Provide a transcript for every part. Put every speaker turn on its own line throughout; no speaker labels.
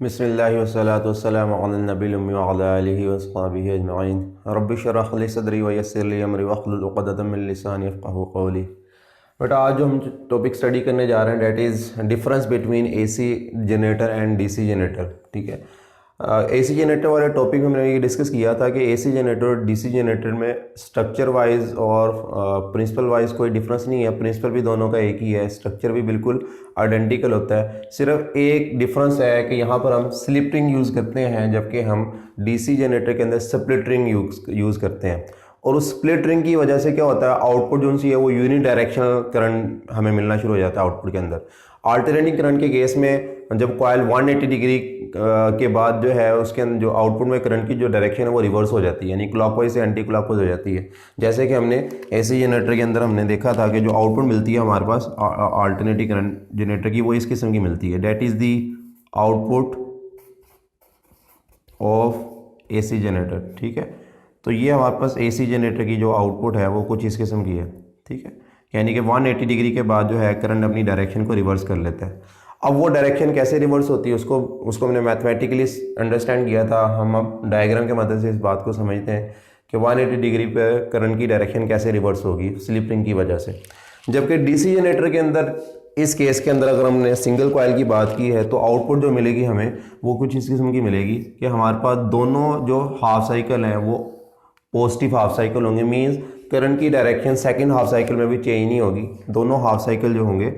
बिस्मिल्लाहि वस्सलातु वस्सलामु अला नबिय्यिल उम्मी व अला आलिहि व अस्हाबिहि अजमईन। रब्बि इश्रह ली सदरी व यस्सिर ली अमरी वहलुल उक़दतम मिन लिसानी यफ़क़हू क़ौली। बट आज जो हम टॉपिक स्टडी करने जा रहे हैं that is difference between AC generator and DC generator. ठीक है, एसी जनरेटर वाले टॉपिक में हमने ये डिस्कस किया था कि एसी जनरेटर और डीसी जनरेटर में स्ट्रक्चर वाइज और प्रिंसिपल वाइज कोई डिफरेंस नहीं है। प्रिंसिपल भी दोनों का एक ही है, स्ट्रक्चर भी बिल्कुल आइडेंटिकल होता है। सिर्फ एक डिफरेंस है कि यहाँ पर हम स्लिप रिंग यूज़ करते हैं, जबकि हम डीसी जनरेटर के अंदर स्प्लिट रिंग यूज़ करते हैं। और उस स्प्लिट रिंग की वजह से क्या होता है, आउटपुट जो सी है वो यूनि डायरेक्शनल करंट हमें मिलना शुरू हो जाता है आउटपुट के अंदर। अल्टरनेटिंग करंट के केस में जब कॉइल 180 डिग्री के बाद जो है उसके अंदर जो आउटपुट में करंट की जो डायरेक्शन है वो रिवर्स हो जाती है, यानी क्लॉकवाइज से एंटी क्लॉकवाइज हो जाती है। जैसे कि हमने एसी जनरेटर के अंदर हमने देखा था कि जो आउटपुट मिलती है हमारे पास अल्टरनेटिंग करंट जनरेटर की, वो इस किस्म की मिलती है। That is the output of AC generator. ठीक है, तो ये हमारे पास एसी जनरेटर की जो आउटपुट है वो कुछ इस किस्म की है। ठीक है, यानी कि 180 डिग्री के बाद जो है करंट अपनी डायरेक्शन को रिवर्स कर लेता है। अब वो डायरेक्शन कैसे रिवर्स होती है उसको हमने मैथमेटिकली अंडरस्टैंड किया था। हम अब डायग्राम के मदद से इस बात को समझते हैं कि 180 डिग्री पे करंट की डायरेक्शन कैसे रिवर्स होगी स्लिप रिंग की वजह से। जबकि डीसी जनरेटर के अंदर, इस केस के अंदर अगर हमने सिंगल कॉइल की बात की है तो आउटपुट जो मिलेगी हमें वो कुछ इस किस्म की मिलेगी कि हमारे पास दोनों जो हाफ साइकिल हैं वो पॉजिटिव हाफ साइकिल होंगे। मींस करंट की डायरेक्शन सेकंड हाफ साइकिल में भी चेंज नहीं होगी। दोनों हाफ साइकिल जो होंगे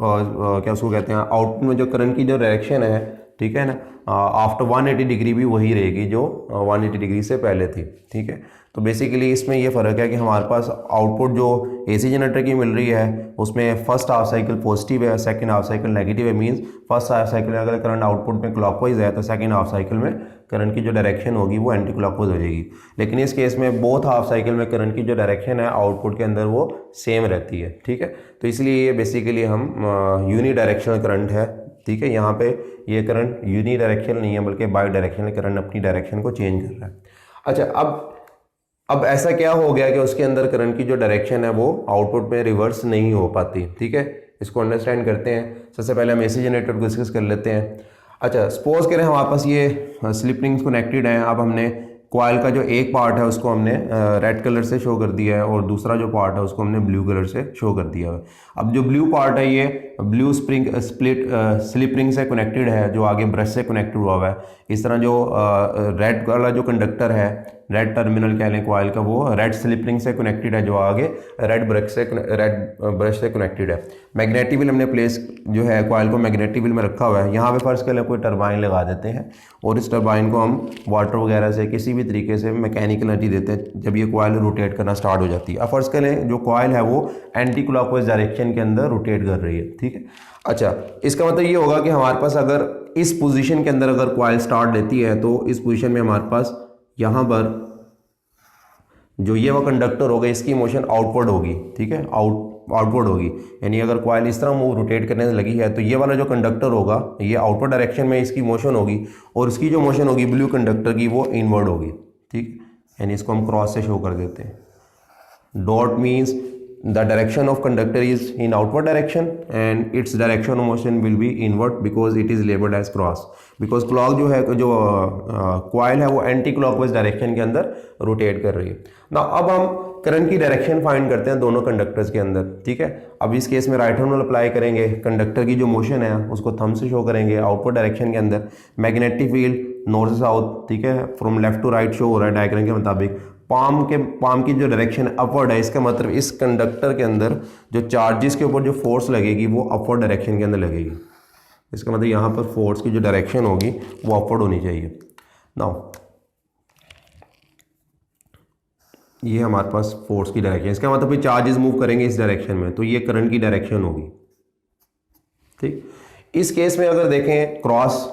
और क्या उसको कहते हैं, आउटपुट में जो करंट की जो डायरेक्शन है, ठीक है ना, आफ्टर 180 डिग्री भी वही रहेगी जो 180 डिग्री से पहले थी। ठीक है, तो बेसिकली इसमें ये फ़र्क है कि हमारे पास आउटपुट जो एसी जनरेटर की मिल रही है उसमें फर्स्ट हाफ साइकिल पॉजिटिव है, सेकंड हाफ साइकिल नेगेटिव है। मींस फर्स्ट हाफ साइकिल में अगर करंट आउटपुट में क्लॉकवाइज है तो सेकंड हाफ साइकिल में करंट की जो डायरेक्शन होगी वो एंटी क्लॉकवाइज हो जाएगी। लेकिन इस केस में बोथ हाफ साइकिल में करंट की जो डायरेक्शन है आउटपुट के अंदर वो सेम रहती है। ठीक है, तो इसलिए ये बेसिकली हम यूनी डायरेक्शनल करंट है। ठीक है, यहाँ पे ये करंट यूनी डायरेक्शनल नहीं है बल्कि बाई डायरेक्शनल करंट अपनी डायरेक्शन को चेंज कर रहा है। अच्छा, अब ऐसा क्या हो गया कि उसके अंदर करंट की जो डायरेक्शन है वो आउटपुट में रिवर्स नहीं हो पाती। ठीक है, इसको अंडरस्टैंड करते हैं। सबसे पहले हम एसी जनरेटर को डिस्कस कर लेते हैं। अच्छा, सपोज करें हमारे पास ये स्लिप रिंग्स कनेक्टेड हैं। अब हमने कॉइल का जो एक पार्ट है उसको हमने रेड कलर से शो कर दिया है और दूसरा जो पार्ट है उसको हमने ब्लू कलर से शो कर दिया है। अब जो ब्लू पार्ट है ये ब्लू स्लिप रिंग से कनेक्टेड है, जो आगे ब्रश से कनेक्टेड हुआ है। इस तरह जो रेड वाला जो कंडक्टर है, रेड टर्मिनल कह लें कॉइल का, वो रेड स्लिप रिंग से कनेक्टेड है, जो आगे रेड ब्रश से कनेक्टेड है। मैग्नेटिक व्हील हमने प्लेस जो है कॉइल को मैग्नेटिक व्हील में रखा हुआ है। यहाँ पे फर्स्ट कर कोई टरबाइन लगा देते हैं और इस टरबाइन को हम वाटर वगैरह से किसी भी तरीके से मैकेनिकल एनर्जी देते हैं जब ये कॉइल रोटेट करना स्टार्ट हो जाती है। अब फर्स्ट करें जो कॉइल है वो एंटी क्लॉकवाइज डायरेक्शन के अंदर रोटेट कर रही है। ठीक है, अच्छा, इसका मतलब ये होगा कि हमारे पास अगर इस पोजीशन के अंदर अगर कॉइल स्टार्ट लेती है तो इस पोजीशन में हमारे पास यहाँ पर जो ये वो कंडक्टर होगा इसकी मोशन आउटवर्ड होगी। ठीक है, आउटवर्ड होगी, यानी अगर कॉइल इस तरह मूव रोटेट करने लगी है तो ये वाला जो कंडक्टर होगा ये आउटवर्ड डायरेक्शन में इसकी मोशन होगी और इसकी जो मोशन होगी ब्लू कंडक्टर की वो इनवर्ड होगी। ठीक, यानी इसको हम क्रॉस से शो कर देते हैं। Dot means the direction of conductor is in outward direction and its direction of motion will be inward because it is labeled as cross, because clock जो है जो coil है वो एंटी क्लॉकवाइज डायरेक्शन के अंदर रोटेट कर रही है ना। अब हम करंट की डायरेक्शन फाइंड करते हैं दोनों कंडक्टर्स के अंदर। ठीक है, अब इस केस में राइट हैंड रूल अप्लाई करेंगे, कंडक्टर की जो मोशन है उसको थंब से शो करेंगे आउटवर्ड डायरेक्शन के अंदर। मैग्नेटिक फील्ड नॉर्थ से साउथ, ठीक है, from left to right show हो रहा है डायग्राम के मुताबिक। पाम की जो डायरेक्शन अपवर्ड है, इसका मतलब इस कंडक्टर के अंदर जो चार्जेस के ऊपर जो फोर्स लगेगी वो अपवर्ड डायरेक्शन के अंदर लगेगी। इसका मतलब यहाँ पर फोर्स की जो डायरेक्शन होगी वो अपवर्ड होनी चाहिए। नाउ ये हमारे पास फोर्स की डायरेक्शन, इसका मतलब भी चार्जेस मूव करेंगे इस डायरेक्शन में तो ये करंट की डायरेक्शन होगी। ठीक, इस केस में अगर देखें क्रॉस,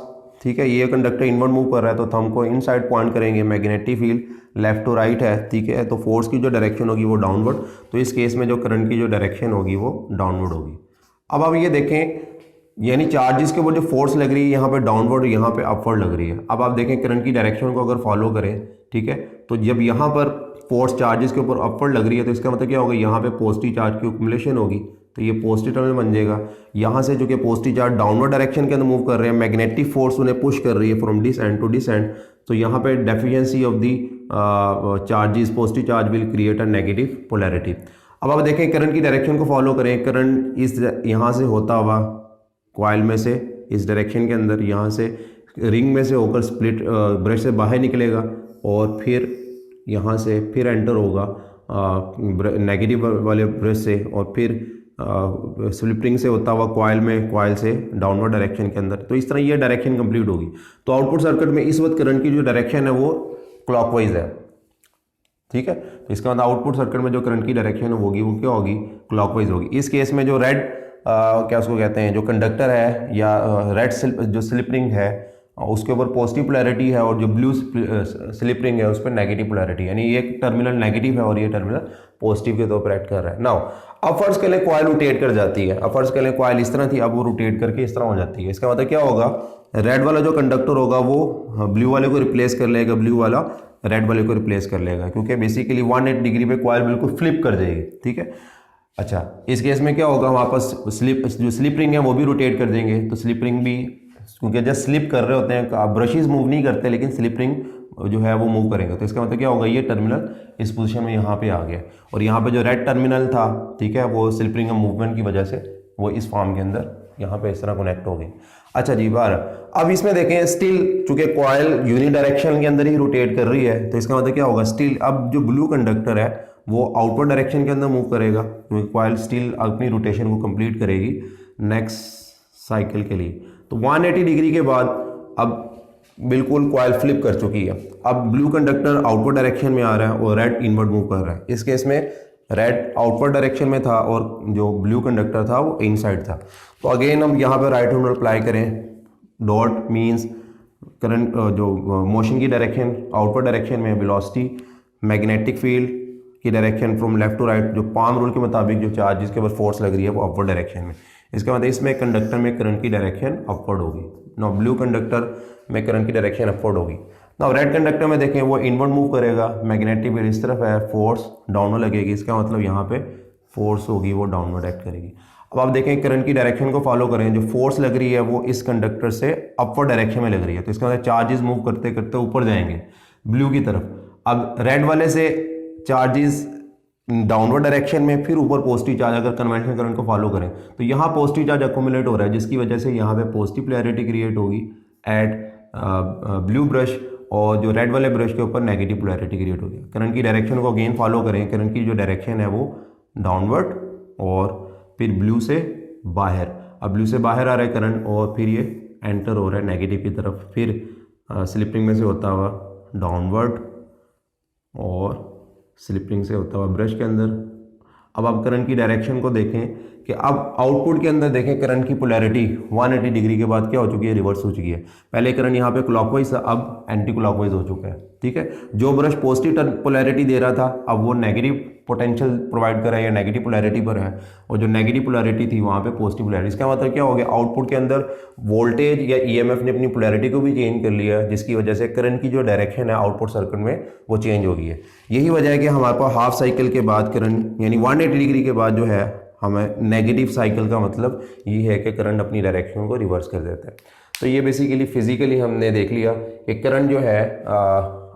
ठीक है, ये कंडक्टर इनवर्ड मूव कर रहा है तो थंब को इनसाइड पॉइंट करेंगे। Magnetic field left to right है, ठीक है, तो फोर्स की जो डायरेक्शन होगी वो डाउनवर्ड, तो इस केस में जो करंट की जो डायरेक्शन होगी वो डाउनवर्ड होगी। अब आप ये देखें, यानी चार्जेस के ऊपर जो फोर्स लग रही है यहाँ पे डाउनवर्ड, यहाँ पे अपवर्ड लग रही है। अब आप देखें करंट की डायरेक्शन को अगर फॉलो करें, ठीक है, तो जब यहाँ पर फोर्स चार्जेस के ऊपर अपवर्ड लग रही है तो इसका मतलब क्या होगा, यहाँ पे पॉजिटिव चार्ज की एक्युमुलेशन होगी। तो ये पॉजिटिव टर्मिनल बन जाएगा। यहाँ से जो कि पॉजिटिव चार्ज डाउनवर्ड डायरेक्शन के अंदर मूव कर रहे हैं, मैग्नेटिक फोर्स उन्हें पुश कर रही है from this end to this end, तो यहाँ पे deficiency of the charges, positive charge will create a negative polarity. अब आप देखें करंट की डायरेक्शन को फॉलो करें, करंट इस यहाँ से होता हुआ कॉइल में से इस डायरेक्शन के अंदर यहाँ से रिंग में से होकर स्प्लिट ब्रश से बाहर निकलेगा और फिर यहाँ से फिर एंटर होगा नेगेटिव वाले ब्रश से और फिर स्लिप रिंग से होता हुआ कॉइल में, कॉइल से डाउनवर्ड डायरेक्शन के अंदर। तो इस तरह ये डायरेक्शन कंप्लीट होगी। तो आउटपुट सर्किट में इस वक्त करंट की जो डायरेक्शन है वो क्लॉकवाइज है, ठीक है। तो इसका मतलब आउटपुट सर्किट में जो करंट की डायरेक्शन होगी वो क्या होगी, क्लॉकवाइज होगी। इस केस में जो रेड क्या उसको कहते हैं, जो कंडक्टर है या रेड जो स्लिप रिंग है उसके ऊपर पॉजिटिव पोलैरिटी है और जो ब्लू स्लिप रिंग है उस पर नेगेटिव पोलैरिटी, यानी ये टर्मिनल नेगेटिव है और ये टर्मिनल पॉजिटिव के तौर पर एक्ट कर रहा है। नाउ अब फर्ज के लिए कॉइल रोटेट कर जाती है, अब फर्ज के लिए कॉइल इस तरह थी, अब वो रोटेट करके इस तरह हो जाती है। इसका मतलब क्या होगा, रेड वाला जो कंडक्टर होगा वो ब्लू वाले को रिप्लेस कर लेगा, ब्लू वाला रेड वाले को रिप्लेस कर लेगा, क्योंकि बेसिकली 180 डिग्री पे कॉइल बिल्कुल फ्लिप कर जाएगी, ठीक है। अच्छा, इस केस में क्या होगा, वापस जो स्लिप रिंग है वो भी रोटेट कर देंगे। तो स्लिप रिंग भी, क्योंकि जब स्लिप कर रहे होते हैं ब्रशेज मूव नहीं करते लेकिन स्लिप रिंग जो है वो मूव करेंगे। तो इसका मतलब क्या होगा, ये टर्मिनल इस पोजीशन में यहाँ पे आ गया और यहाँ पे जो रेड टर्मिनल था, ठीक है, वो स्लिप रिंग मूवमेंट की वजह से वो इस फॉर्म के अंदर यहाँ पे इस तरह कनेक्ट हो गई। अच्छा जी, बार अब इसमें देखें स्टिल चूंकि कॉइल यूनि डायरेक्शन के अंदर ही रोटेट कर रही है, तो इसका मतलब क्या होगा, स्टिल अब जो ब्लू कंडक्टर है वो आउटवर्ड डायरेक्शन के अंदर मूव करेगा, क्योंकि कॉइल स्टिल अपनी रोटेशन को कंप्लीट करेगी नेक्स्ट साइकिल के लिए। तो 180 डिग्री के बाद अब बिल्कुल कॉइल फ्लिप कर चुकी है। अब ब्लू कंडक्टर आउटवर्ड डायरेक्शन में आ रहा है और रेड इनवर्ड मूव कर रहा है। इस केस में रेड आउटवर्ड डायरेक्शन में था और जो ब्लू कंडक्टर था वो इनसाइड था। तो अगेन हम यहाँ पे राइट हैंड अप्लाई करें, डॉट मींस करंट जो मोशन की डायरेक्शन आउटवर्ड डायरेक्शन में, वेलोसिटी मैग्नेटिक फील्ड की direction from left to right, जो पाम रूल के मुताबिक जो चार्ज जिसके ऊपर फोर्स लग रही है वो अपवर्ड डायरेक्शन में। इसका मतलब इसमें कंडक्टर में करंट की डायरेक्शन अपवर्ड होगी। नाउ ब्लू कंडक्टर में करंट की डायरेक्शन अपवर्ड होगी। नाउ रेड कंडक्टर में देखें वो इनवर्ड मूव करेगा, मैग्नेटिक फील्ड इस तरफ है, फोर्स डाउनवर्ड लगेगी, इसका मतलब यहाँ पे फोर्स होगी वो डाउनवर्ड एक्ट करेगी। अब आप देखें करंट की डायरेक्शन को फॉलो करें, जो फोर्स लग रही है वो इस कंडक्टर से अपवर्ड डायरेक्शन में लग रही है, तो इसका मतलब चार्जेस मूव करते करते ऊपर जाएंगे ब्लू की तरफ। अब रेड वाले से चार्जेस डाउनवर्ड डायरेक्शन में, फिर ऊपर पॉजिटिव चार्ज, अगर कन्वेंशनल करंट को फॉलो करें तो यहाँ पॉजिटिव चार्ज अकोमुलेट हो रहा है, जिसकी वजह से यहाँ पे पॉजिटिव पोलैरिटी क्रिएट होगी एट ब्लू ब्रश, और जो रेड वाले ब्रश के ऊपर नेगेटिव पोलैरिटी क्रिएट होगी। करंट की डायरेक्शन को अगेन फॉलो करें, करंट की जो डायरेक्शन है वो डाउनवर्ड और फिर ब्लू से बाहर। अब ब्लू से बाहर आ रहा है करंट और फिर ये एंटर हो रहा है नेगेटिव की तरफ, फिर स्लिपिंग में से होता हुआ डाउनवर्ड और स्लिपिंग से होता हुआ ब्रश के अंदर। अब आप करंट की डायरेक्शन को देखें कि अब आउटपुट के अंदर देखें करंट की पोलैरिटी 180 डिग्री के बाद क्या हो चुकी है, रिवर्स हो चुकी है। पहले करंट यहाँ पे क्लॉकवाइज था, अब एंटी क्लॉकवाइज हो चुका है, ठीक है। जो ब्रश पॉजिटिव पोलैरिटी दे रहा था अब वो नेगेटिव पोटेंशियल प्रोवाइड कर रहा है या नेगेटिव पोलैरिटी पर है, और जो नेगेटिव पोलैरिटी थी वहाँ पे पॉजिटिव पोलैरिटी। इसका मतलब क्या हो गया, आउटपुट के अंदर वोल्टेज या ईएमएफ ने अपनी पोलैरिटी को भी चेंज कर लिया है, जिसकी वजह से करंट की जो डायरेक्शन है आउटपुट सर्किट में वो चेंज हो गई है। यही वजह है कि हमारे पास हाफ साइकिल के बाद करंट यानी 180 डिग्री के बाद जो है हमें नेगेटिव साइकिल का मतलब ये है कि करंट अपनी डायरेक्शन को रिवर्स कर देता है। तो ये बेसिकली फिजिकली हमने देख लिया कि करंट जो है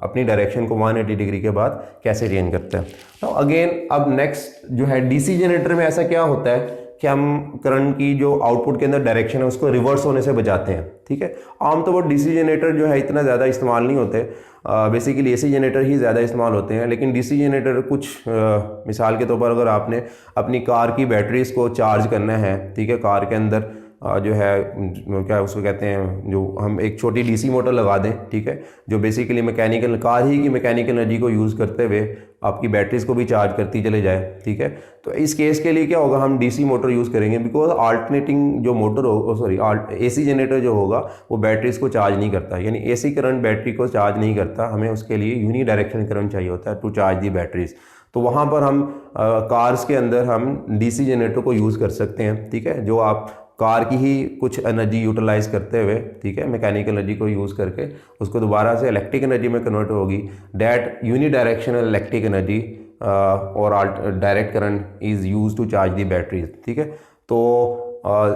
अपनी डायरेक्शन को 180 डिग्री के बाद कैसे चेंज करता है। तो अगेन अब नेक्स्ट जो है डीसी जनरेटर में ऐसा क्या होता है कि हम करंट की जो आउटपुट के अंदर डायरेक्शन है उसको रिवर्स होने से बचाते हैं, ठीक है। आमतौर पर डीसी जनरेटर जो है इतना ज़्यादा इस्तेमाल नहीं होते, बेसिकली एसी जनरेटर ही ज़्यादा इस्तेमाल होते हैं। लेकिन डीसी जनरेटर कुछ मिसाल के तौर पर अगर आपने अपनी कार की बैटरीज को चार्ज करना है, ठीक है, कार के अंदर जो है क्या उसको कहते हैं, जो हम एक छोटी डीसी मोटर लगा दें, ठीक है, जो बेसिकली मैकेनिकल कार ही की मैकेनिकल एनर्जी को यूज़ करते हुए आपकी बैटरीज को भी चार्ज करती चले जाए, ठीक है। तो इस केस के लिए क्या होगा, हम डीसी मोटर यूज़ करेंगे, बिकॉज अल्टरनेटिंग जो मोटर हो सॉरी एसी जनरेटर जो होगा वो बैटरीज को चार्ज नहीं करता, यानी एसी करंट बैटरी को चार्ज नहीं करता। हमें उसके लिए यूनि डायरेक्शन करंट चाहिए होता है टू चार्ज दी बैटरीज। तो वहाँ पर हम कार्स के अंदर हम डीसी जनरेटर को यूज़ कर सकते हैं, ठीक है, जो आप कार की ही कुछ एनर्जी यूटिलाइज करते हुए, ठीक है, मैकेनिकल एनर्जी को यूज़ करके उसको दोबारा से इलेक्ट्रिक एनर्जी में कन्वर्ट होगी। That unidirectional electric energy और direct current is use to charge the batteries, ठीक है। तो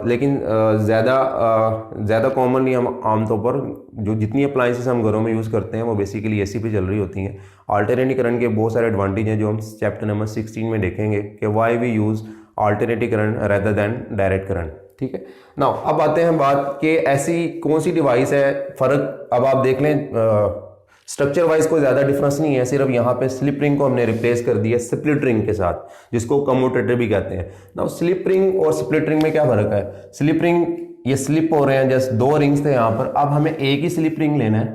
लेकिन ज़्यादा कॉमनली हम आमतौर पर जो जितनी अप्लाइंसेस हम घरों में यूज़ करते हैं वो बेसिकली एसी पे चल रही होती हैं। अल्टरनेटिव करंट के बहुत सारे एडवांटेज हैं जो हम चैप्टर नंबर 16 में देखेंगे कि why we use alternative current rather than direct current, ठीक है। नाउ अब आते हैं बात कि ऐसी कौन सी डिवाइस है, फ़र्क अब आप देख लें स्ट्रक्चर वाइज कोई ज़्यादा डिफरेंस नहीं है, सिर्फ यहाँ पे स्लिप रिंग को हमने रिप्लेस कर दिया स्प्लिट रिंग के साथ, जिसको कम्यूटेटर भी कहते हैं। नाउ स्लिप रिंग और स्प्लिट रिंग में क्या फ़र्क है? स्लिप रिंग ये स्लिप हो रहे हैं, जस्ट 2 रिंग्स थे यहाँ पर, अब हमें एक ही स्लिप रिंग लेना है।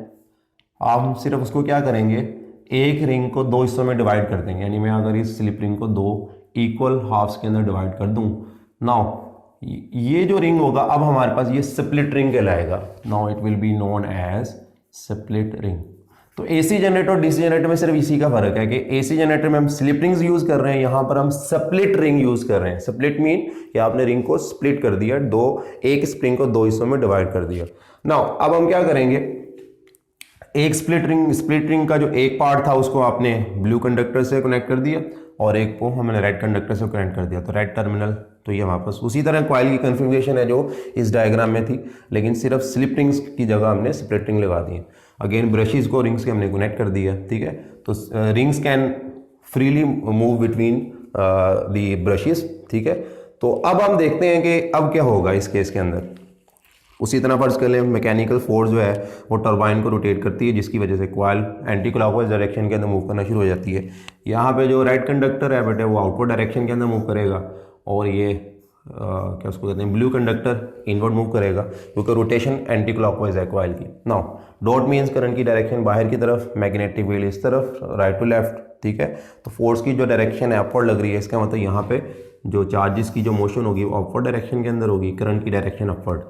अब हम सिर्फ उसको क्या करेंगे, एक रिंग को 2 हिस्सों में डिवाइड कर देंगे। यानी मैं अगर इस स्लिप रिंग को 2 इक्वल हाफ्स के अंदर डिवाइड कर दूँ, नाउ ये जो रिंग होगा अब हमारे पास ये स्प्लिट रिंग कहलाएगा। Now it will be known as split ring. तो एसी जनरेटर और डीसी जनरेटर में सिर्फ इसी का फर्क है कि एसी जनरेटर में हम स्लिप रिंग्स यूज कर रहे हैं, यहां पर हम स्प्लिट रिंग यूज कर रहे हैं। स्प्लिट मीन कि आपने रिंग को स्प्लिट कर दिया, एक स्प्रिंग को 2 हिस्सों में डिवाइड कर दिया। नाउ अब हम क्या करेंगे, एक स्प्लिट रिंग का जो एक पार्ट था उसको आपने ब्लू कंडक्टर से कनेक्ट कर दिया और एक को हमने रेड कंडक्टर से कनेक्ट कर दिया, तो रेड टर्मिनल। तो ये वापस उसी तरह कॉइल की कन्फिग्रेशन है जो इस डायग्राम में थी, लेकिन सिर्फ स्लिप रिंग्स की जगह हमने स्प्लिट रिंग लगा दी है। अगेन ब्रशेस को रिंग्स के हमने कनेक्ट कर दिया, ठीक है। तो rings can freely move between the brushes, ठीक है। तो अब हम देखते हैं कि अब क्या होगा इस केस के अंदर। उसी तरह फर्ज कर लें मैकेनिकल फोर्स जो है वो टरबाइन को रोटेट करती है, जिसकी वजह से कॉइल एंटी क्लॉकवाइज डायरेक्शन के अंदर मूव करना शुरू हो जाती है। यहाँ पे जो रेड कंडक्टर है बेटे वो आउटवर्ड डायरेक्शन के अंदर मूव करेगा और ये क्या उसको कहते हैं ब्लू कंडक्टर इनवर्ड मूव करेगा, क्योंकि रोटेशन एंटी क्लॉकवाइज है कॉइल की। नाउ डॉट मीन्स करंट की डायरेक्शन बाहर की तरफ, मैग्नेटिक व्हील इस तरफ, राइट टू लेफ्ट, ठीक है। तो फोर्स की जो डायरेक्शन है अपवर्ड लग रही है, इसका मतलब यहाँ पे जो चार्जेस की जो मोशन होगी वो अपवर्ड डायरेक्शन के अंदर होगी, करंट की डायरेक्शन अपवर्ड।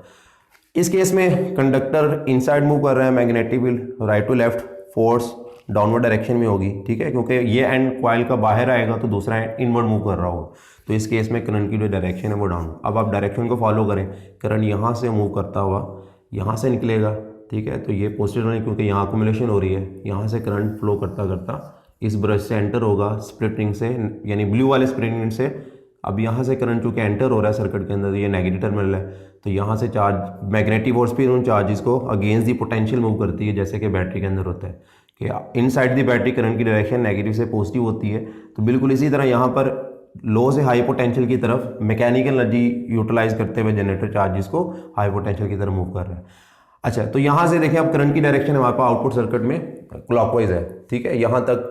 इस केस में कंडक्टर इनसाइड मूव कर रहा है, मैग्नेटिक व्हील right to left, force downward direction में होगी, ठीक है, क्योंकि ये एंड कॉइल का बाहर आएगा तो दूसरा एंड इनवर्ड मूव कर रहा होगा। तो इस केस में करंट की जो डायरेक्शन है वो डाउन। अब आप डायरेक्शन को फॉलो करें, करंट यहाँ से मूव करता हुआ यहाँ से निकलेगा, ठीक है। तो ये पॉजिटिव नहीं, क्योंकि यहाँ अक्यूमुलेशन हो रही है, यहाँ से करंट फ्लो करता करता इस ब्रश से एंटर होगा स्प्लिट रिंग से, यानी ब्लू वाले स्प्लिट रिंग से। अब यहाँ से करंट चूँकि एंटर हो रहा है सर्किट के अंदर, तो ये नेगेटिव टर्मिनल है, तो यहाँ से चार्ज मैग्नेटिक फोर्स भी उन चार्जेस को अगेंस्ट दी पोटेंशियल मूव करती है, जैसे कि बैटरी के अंदर होता है कि इनसाइड दी बैटरी करंट की डायरेक्शन नेगेटिव से पॉजिटिव होती है। तो बिल्कुल इसी तरह यहाँ पर लो से हाई पोटेंशियल की तरफ मैकेनिकल एनर्जी यूटिलाइज करते हुए जनरेटर चार्जेस को हाई पोटेंशियल की तरफ मूव कर रहा है। अच्छा, तो यहाँ से देखें अब करंट की डायरेक्शन हमारे पास आउटपुट सर्किट में क्लॉकवाइज है, ठीक है, यहाँ तक।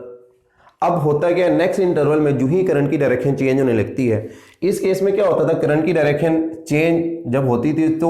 अब होता क्या है, नेक्स्ट इंटरवल में जो ही करंट की डायरेक्शन चेंज होने लगती है, इस केस में क्या होता था, करंट की डायरेक्शन चेंज जब होती थी तो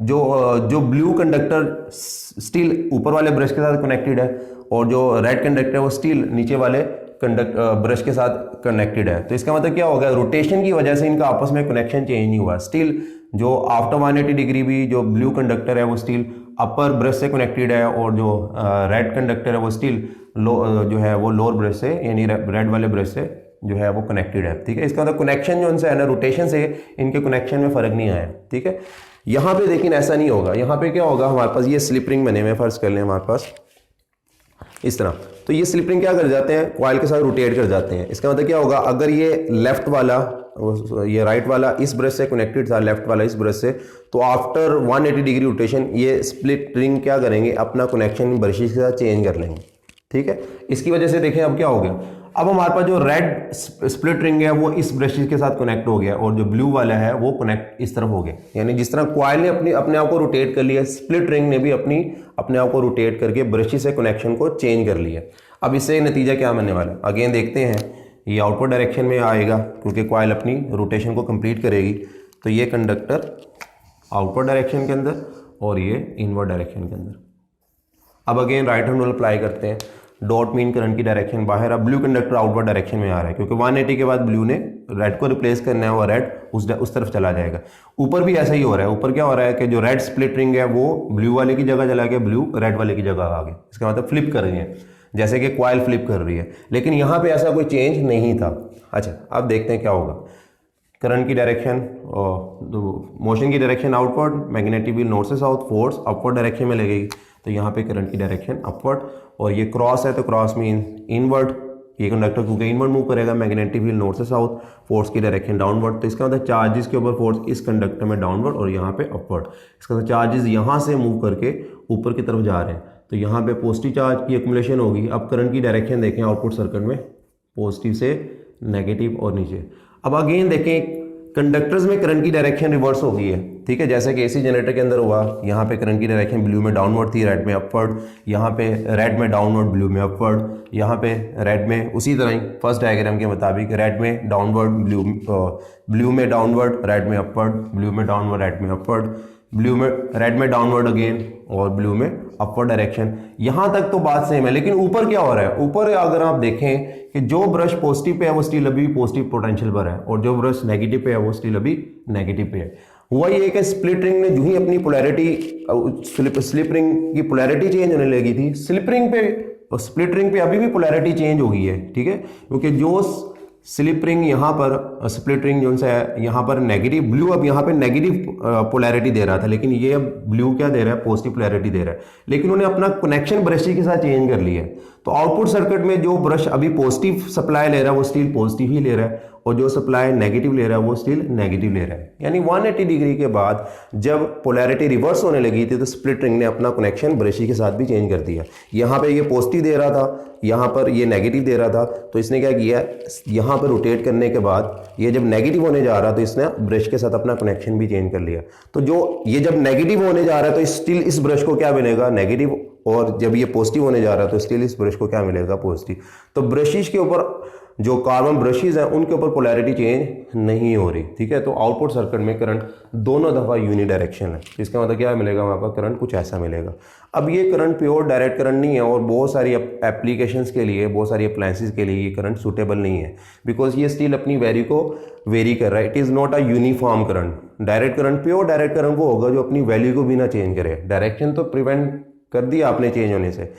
जो ब्लू कंडक्टर स्टील ऊपर वाले ब्रश के साथ कनेक्टेड है और जो रेड कंडक्टर है वो स्टील नीचे वाले ब्रश के साथ कनेक्टेड है। तो इसका मतलब क्या होगा, रोटेशन की वजह से इनका आपस में कनेक्शन चेंज नहीं हुआ। स्टील जो आफ्टर 180 डिग्री भी जो ब्लू कंडक्टर है वो स्टील अपर ब्रश से कनेक्टेड है और जो रेड कंडक्टर है वो स्टील जो है वो लोअर ब्रश से, यानी रेड वाले ब्रश से जो है वो कनेक्टेड है, ठीक है। इसका मतलब कनेक्शन जो उनसे है ना, रोटेशन से इनके कनेक्शन में फर्क नहीं आया, ठीक है। यहाँ पे लेकिन ऐसा नहीं होगा। यहाँ पे क्या होगा, हमारे पास ये स्लिप रिंग बने हुए, फर्ज कर लें हमारे पास इस तरह, तो ये स्लिप रिंग क्या कर जाते हैं, कॉइल के साथ रोटेट कर जाते हैं। इसका मतलब क्या होगा, अगर ये लेफ्ट वाला ये राइट वाला इस ब्रश से कनेक्टेड था, लेफ्ट वाला इस ब्रश से, तो आफ्टर 180 डिग्री रोटेशन ये स्प्लिट रिंग क्या करेंगे, अपना कनेक्शन ब्रशेस के साथ चेंज कर लेंगे, ठीक है। इसकी वजह से देखें अब क्या हो गया, अब हमारे पास जो रेड स्प्लिट रिंग है वो इस ब्रशेस के साथ कनेक्ट हो गया और जो ब्लू वाला है वो कनेक्ट इस तरफ हो गया। यानी जिस तरह कॉइल ने अपने आप को रोटेट कर लिया, स्प्लिट रिंग ने भी अपने आप को रोटेट करके ब्रशेस से कनेक्शन को चेंज कर लिया। अब इससे नतीजा क्या बनने वाला है, अगेन देखते हैं, ये आउटवर्ड डायरेक्शन में आएगा क्योंकि कॉइल अपनी रोटेशन को कंप्लीट करेगी। तो ये कंडक्टर आउटवर्ड डायरेक्शन के अंदर और ये इनवर्ड डायरेक्शन के अंदर। अब again right hand rule apply करते हैं, डॉट मीन करंट की डायरेक्शन बाहर। अब ब्लू कंडक्टर आउटवर्ड डायरेक्शन में आ रहा है क्योंकि 180 के बाद ब्लू ने रेड को रिप्लेस करना है और रेड उस तरफ चला जाएगा। ऊपर भी ऐसा ही हो रहा है, ऊपर क्या हो रहा है कि जो रेड स्प्लिट रिंग है वो ब्लू वाले की जगह चला गया, ब्लू रेड वाले की जगह आ गया। इसका मतलब फ्लिप कर रही है, जैसे कि कॉइल फ्लिप कर रही है, लेकिन यहाँ पे ऐसा कोई चेंज नहीं था। अच्छा, अब देखते हैं क्या होगा। करंट की डायरेक्शन और मोशन की direction outward, magnetic wheel north से साउथ, फोर्स अपवर्ड डायरेक्शन में लगेगी। तो यहाँ पे करंट की डायरेक्शन अपवर्ड और ये क्रॉस है तो क्रॉस मीन इनवर्ड, ये कंडक्टर क्योंकि इनवर्ड मूव करेगा, मैग्नेटिक फील्ड नॉर्थ से साउथ, फोर्स की डायरेक्शन डाउनवर्ड, तो इसका मतलब चार्जेस के ऊपर फोर्स इस कंडक्टर में डाउनवर्ड और यहाँ पे अपवर्ड। इसका मतलब चार्जेस यहाँ से मूव करके ऊपर की तरफ जा रहे हैं, तो यहाँ पे पॉजिटिव चार्ज की एक्युमुलेशन होगी। अब करंट की डायरेक्शन देखें आउटपुट सर्किट में, पॉजिटिव से नेगेटिव और नीचे। अब अगेन देखें कंडक्टर्स में करंट की डायरेक्शन रिवर्स हो गई है, ठीक है, जैसे कि एसी जनरेटर के अंदर हुआ। यहाँ पे करंट की डायरेक्शन ब्लू में डाउनवर्ड थी, रेड में अपवर्ड, यहाँ पे रेड में डाउनवर्ड, ब्लू में अपवर्ड, यहाँ पे रेड में उसी तरह ही फर्स्ट डायग्राम के मुताबिक रेड में डाउनवर्ड, ब्लू में डाउनवर्ड, रेड में अपवर्ड, ब्लू में डाउनवर्ड, रेड में अपवर्ड, ब्लू में रेड में डाउनवर्ड अगेन और ब्लू में अपवर्ड डायरेक्शन। यहाँ तक तो बात सेम है, लेकिन ऊपर क्या हो रहा है? ऊपर अगर आप देखें कि जो ब्रश पॉजिटिव पे है वो स्टिल अभी पॉजिटिव पोटेंशियल पर है और जो ब्रश नेगेटिव पे है वो स्टिल अभी नेगेटिव पे है। हुआ ये कि स्प्लिट रिंग ने जो ही अपनी पोलैरिटी, स्लिप रिंग की पोलैरिटी चेंज होने लगी थी, स्लिप रिंग पे और स्प्लिट रिंग पे अभी भी पोलैरिटी चेंज हो गई है, ठीक है, क्योंकि जो स्लिप रिंग यहाँ पर, स्प्लिट रिंग जो है यहाँ पर नेगेटिव, ब्लू अब यहाँ पे नेगेटिव पोलैरिटी दे रहा था, लेकिन ये अब ब्लू क्या दे रहा है? पॉजिटिव पोलैरिटी दे रहा है, लेकिन उन्हें अपना कनेक्शन ब्रश के साथ चेंज कर लिया है। तो आउटपुट सर्किट में जो ब्रश अभी पॉजिटिव सप्लाई ले रहा है वो स्टिल पॉजिटिव ही ले रहा है और जो सप्लाई नेगेटिव ले रहा है वो स्टिल नेगेटिव ले रहा है। यानी 180 डिग्री के बाद जब पोलैरिटी रिवर्स होने लगी थी तो स्प्लिट रिंग ने अपना कनेक्शन ब्रशी के साथ भी चेंज कर दिया। यहाँ पे ये पॉजिटिव दे रहा था, यहाँ पर ये नेगेटिव दे रहा था, तो इसने क्या किया, यहाँ पर रोटेट करने के बाद ये जब नेगेटिव होने जा रहा तो इसने ब्रश के साथ अपना कनेक्शन भी चेंज कर लिया। तो जो ये जब नेगेटिव होने जा रहा है तो स्टिल इस ब्रश को क्या मिलेगा? नेगेटिव, और जब ये पॉजिटिव होने जा रहा है तो स्टिल इस ब्रश को क्या मिलेगा? पॉजिटिव। तो ब्रशिश के ऊपर जो कार्बन ब्रशेज हैं उनके ऊपर पोलैरिटी चेंज नहीं हो रही, ठीक है। तो आउटपुट सर्किट में करंट दोनों दफ़ा यूनी डायरेक्शन है, इसका मतलब क्या मिलेगा? वहाँ पर करंट कुछ ऐसा मिलेगा। अब ये करंट प्योर डायरेक्ट करंट नहीं है और बहुत सारी एप्लीकेशंस के लिए, बहुत सारी अप्लायंसेस के लिए ये करंट सूटेबल नहीं है, बिकॉज ये स्टिल अपनी वैल्यू को वेरी कर रहा है। It is not a uniform current. Direct current, pure direct current वो होगा जो अपनी वैल्यू को भी ना चेंज करे। डायरेक्शन तो प्रिवेंट कर दिया आपने चेंज होने से,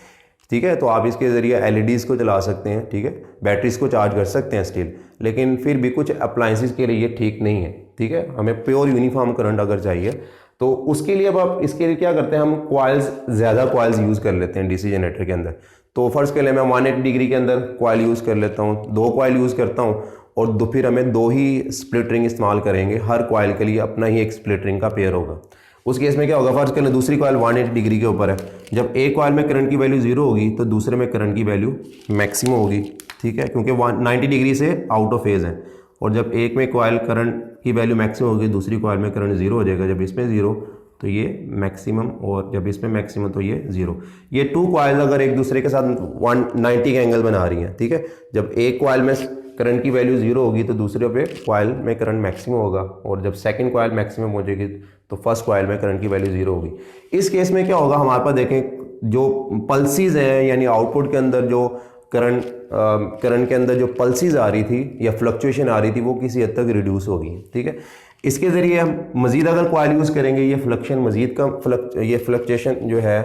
ठीक है। तो आप इसके ज़रिए एलईडीज़ को चला सकते हैं, ठीक है, बैटरीज को चार्ज कर सकते हैं स्टिल, लेकिन फिर भी कुछ अप्लायंसेस के लिए ये ठीक नहीं है, ठीक है। हमें प्योर यूनिफॉर्म करंट अगर चाहिए तो उसके लिए अब आप इसके लिए क्या करते हैं, हम कॉइल्स, ज़्यादा कॉइल्स यूज़ कर लेते हैं डीसी जनरेटर के अंदर। तो फर्स्ट के लिए मैं 180 डिग्री के अंदर कॉइल यूज़ कर लेता हूँ, 2 कॉइल यूज़ करता हूँ और फिर हमें 2 ही स्प्लिट रिंग इस्तेमाल करेंगे। हर कॉइल के लिए अपना ही एक स्प्लिट रिंग का पेयर होगा। उस केस में क्या होगा, फर्स्ट के लिए दूसरी कॉइल 180 डिग्री के ऊपर है, जब एक कॉइल में करंट की वैल्यू 0 होगी तो दूसरे में करंट की वैल्यू मैक्सिमम होगी, ठीक है, क्योंकि 90 डिग्री से आउट ऑफ फेज है। और जब एक में कॉइल करंट की वैल्यू मैक्सिमम होगी, दूसरी कॉइल में करंट 0 हो जाएगा। जब इसमें 0 तो ये मैक्सिमम, और जब इसमें मैक्सिमम तो ये 0। ये 2 कॉइल अगर एक दूसरे के साथ 190 का एंगल बना रही हैं, ठीक है, जब एक कॉइल में करंट की वैल्यू 0 होगी तो दूसरे पे कॉइल में करंट मैक्सिमम होगा, और जब सेकंड कॉइल मैक्सिमम हो जाएगी तो फर्स्ट कॉइल में करंट की वैल्यू 0 होगी। इस केस में क्या होगा, हमारे पास देखें जो पल्सेस हैं, यानी आउटपुट के अंदर जो करंट के अंदर जो पल्सेस आ रही थी या फ्लक्चुएशन आ रही थी वो किसी हद तक रिड्यूस होगी, ठीक है। इसके ज़रिए हम मज़ीद अगर कॉइल यूज़ करेंगे ये फ्लक्शन मज़ीद कम, ये फ्लक्चुएशन जो है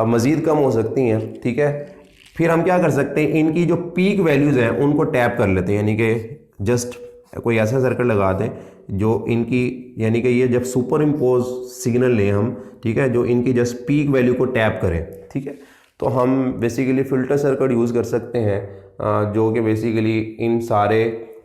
मज़ीद कम हो सकती हैं, ठीक है। फिर हम क्या कर सकते हैं, इनकी जो पीक वैल्यूज़ हैं उनको टैप कर लेते हैं, यानी कि जस्ट कोई ऐसा सर्किट लगा दें जो इनकी, यानी कि ये जब सुपर इम्पोज सिग्नल लें हम, ठीक है, जो इनकी जस्ट पीक वैल्यू को टैप करें, ठीक है। तो हम बेसिकली फ़िल्टर सर्किट यूज़ कर सकते हैं जो कि बेसिकली इन सारे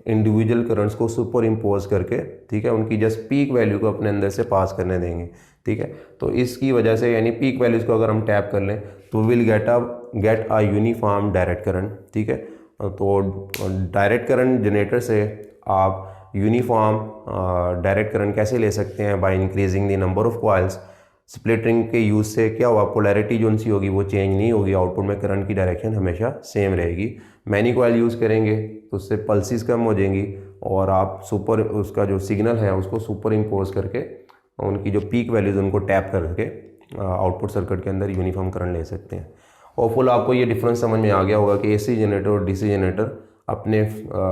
इंडिविजुअल करंट्स को सुपर इम्पोज करके, ठीक है, उनकी जस्ट पीक वैल्यू को अपने अंदर से पास करने देंगे, ठीक है। तो इसकी वजह से यानी पीक वैल्यूज़ को अगर हम टैप कर लें तो will get a uniform direct current, ठीक है। तो डायरेक्ट करंट जनरेटर से आप यूनिफॉर्म डायरेक्ट करंट कैसे ले सकते हैं? By increasing the number of coils. Split ring के यूज़ से क्या हुआ, पोलैरिटी जो उनसी होगी वो चेंज नहीं होगी, आउटपुट में करंट की डायरेक्शन हमेशा सेम रहेगी। मैनी कॉइल यूज़ करेंगे तो उससे पल्सेस कम हो जाएंगी और आप सुपर, उसका जो सिग्नल है उसको सुपर इम्पोज करके उनकी जो पीक वैल्यूज उनको टैप करके आउटपुट सर्किट के अंदर यूनिफॉर्म करंट ले सकते हैं। होपफुल आपको ये डिफरेंस समझ में आ गया होगा कि एसी जनरेटर और डीसी जनरेटर अपने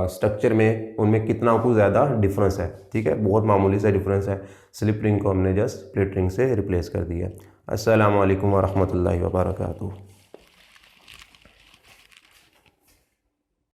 स्ट्रक्चर में उनमें कितना कुछ ज़्यादा डिफरेंस है, ठीक है, बहुत मामूली सा डिफरेंस है। स्लिप रिंग को हमने जस्ट स्प्लिट रिंग से रिप्लेस कर दिया। अस्सलाम वालेकुम व रहमतुल्लाहि व बरकातुहू।